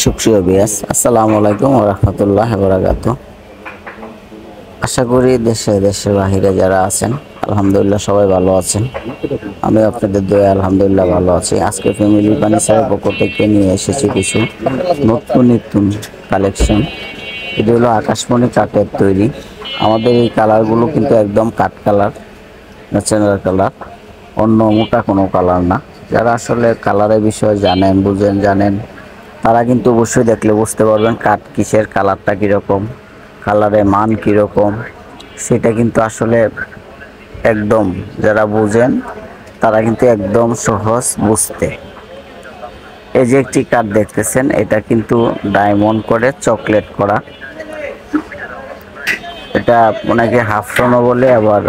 সুপ্রিয় বিয়াস, আসসালামু আলাইকুম ওয়া রাহমাতুল্লাহি ওয়া বারাকাতুহু। আশা করি দেশের বাহিরে যারা আছেন আলহামদুলিল্লাহ সবাই ভালো আছেন। আমি আপনাদের দোয়া আলহামদুলিল্লাহ ভালো আছি। আজকে ফ্যামিলি ফার্নিচারের পক্ষ থেকে নিয়ে এসেছি কিছু নতুন কালেকশন। এটি হলো আকাশমণি কাঠের তৈরি। আমাদের এই কালারগুলো কিন্তু একদম কাঠ কালার, ন্যাচারাল কালার, অন্য মোটা কোনো কালার না। যারা আসলে কালারের বিষয়ে জানেন তারা কিন্তু অবশ্যই দেখলে বুঝতে পারবেন কাঠ কিসের, কালারটা কীরকম, কালারের মান কীরকম, সেটা কিন্তু আসলে একদম যারা বুঝেন তারা কিন্তু একদম সহজ বুঝতে। এই যে একটি কাঠ দেখতেছেন, এটা কিন্তু ডায়মন্ড করে চকলেট করা। এটা অনেকে হাফরানও বলে, আবার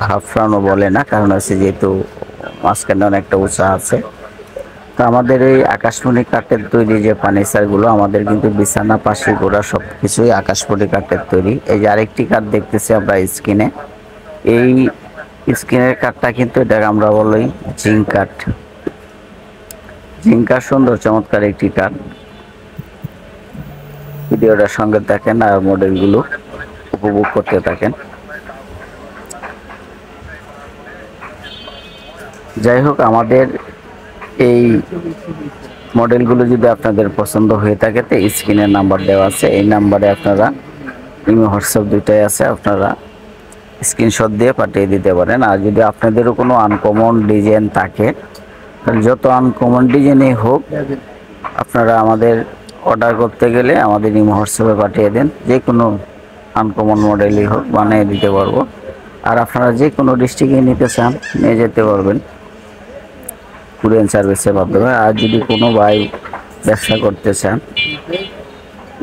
হাফরানও বলে না, কারণ হচ্ছে যেহেতু মাঝখানে অনেকটা উঁচা আছে। তো আমাদের এই আকাশমণি কাঠের তৈরি যে ফার্নিচারগুলো, আমাদের কিন্তু বিছানা পাশি গোড়া সব কিছুই আকাশমণি কাঠের তৈরি। এই যে আরেকটি কাঠ দেখতেছি আমরা স্ক্রিনে, এই স্ক্রিনের কাঠটা কিন্তু এটাকে আমরা বলি জিঙ্ক কাঠ। জিঙ্ক কাঠ সুন্দর চমৎকার একটি কাঠ। ভিডিওটার সঙ্গে থাকেন আর মডেলগুলো উপভোগ করতে থাকেন। যাই হোক, আমাদের এই মডেলগুলো যদি আপনাদের পছন্দ হয়ে থাকে তো স্ক্রিনের নাম্বার দেওয়া আছে, এই নাম্বারে আপনারা ইমো হোয়াটসঅ্যাপ দুইটাই আছে, আপনারা স্ক্রিনশট দিয়ে পাঠিয়ে দিতে পারেন। আর যদি আপনাদেরও কোনো আনকমন ডিজাইন থাকে, তাহলে যত আনকমন ডিজাইনই হোক আপনারা আমাদের অর্ডার করতে গেলে আমাদের ইমো হোয়াটসঅ্যাপে পাঠিয়ে দেন। যে কোনো আনকমন মডেলই হোক বানিয়ে দিতে পারবো। আর আপনারা যে কোনো ডিস্ট্রিক্টে নিতে চান নিয়ে যেতে পারবেন কুরিয়ার সার্ভিসের মাধ্যমে। আর যদি কোনো ভাই ব্যবসা করতে চান,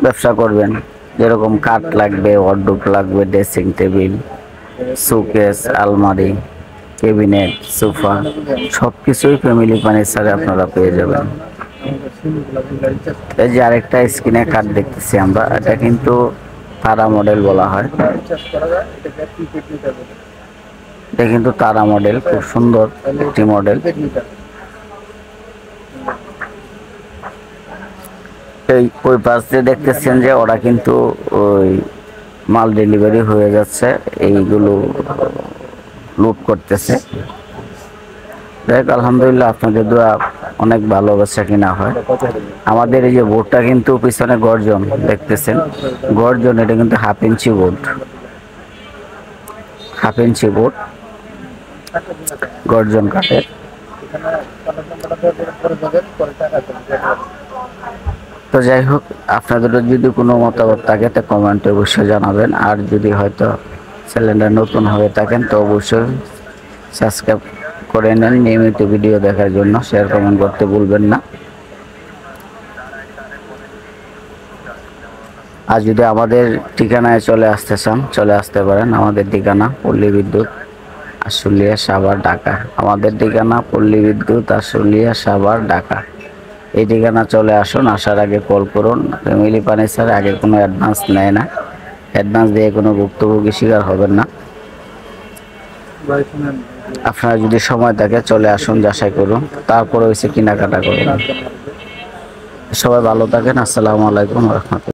ব্যবসা করবেন, যেরকম কাঠ লাগবে, ওয়ার্ডরোব লাগবে, ড্রেসিং টেবিল, শোকেস, আলমারি, ক্যাবিনেট, সোফা, সব কিছুই ফ্যামিলি ফার্নিচারে আপনারা পেয়ে যাবেন। এই যে আরেকটা স্ক্রিনে কাঠ দেখতেছি আমরা, এটা কিন্তু তারা মডেল বলা হয়। এটা কিন্তু তারা মডেল, খুব সুন্দর একটি মডেল। এই ওই পাশ দিয়ে দেখতেছেন যে ওরা কিন্তু ওই মাল ডেলিভারি হয়ে যাচ্ছে, এইগুলো লুট করতেছে। দেখ আলহামদুলিল্লাহ আপনাদের দোয়া অনেক ভালোবাসা কিনা হয়। আমাদের এই যে বোর্ডটা কিন্তু পিছনে গর্জন দেখতেছেন, গর্জন, এটা কিন্তু half inch board, half inch board গর্জন কাঠের। তো যাই হোক, আপনাদের যদি কোনো মতামত থাকে তো কমেন্টে অবশ্যই জানাবেন। আর যদি হয়তো চ্যানেলটা নতুন হয়ে থাকেন তো অবশ্যই সাবস্ক্রাইব করে নেন নিয়মিত ভিডিও দেখার জন্য। শেয়ার কমেন্ট করতে ভুলবেন না। আর যদি আমাদের ঠিকানায় চলে আসতে চান চলে আসতে পারেন। আমাদের ঠিকানা পল্লী বিদ্যুৎ, আশুলিয়া, সাভার, ঢাকা। আমাদের ঠিকানা পল্লী বিদ্যুৎ, আশুলিয়া, সাভার, ঢাকা। এই ঠিকানা চলে আসুন। আসার আগে কল করুন। ফ্যামিলি ফার্নিচার আগে কোনো অ্যাডভান্স নেয় না, অ্যাডভান্স দিয়ে কোনো ভুক্তভোগী শিকার হবেন না। আপনারা যদি সময় থাকে চলে আসুন, যাচাই করুন, তারপরে হচ্ছে কেনাকাটা করুন। সবাই ভালো থাকেন। আসসালামু আলাইকুম ওয়া রাহমাতুল্লাহ।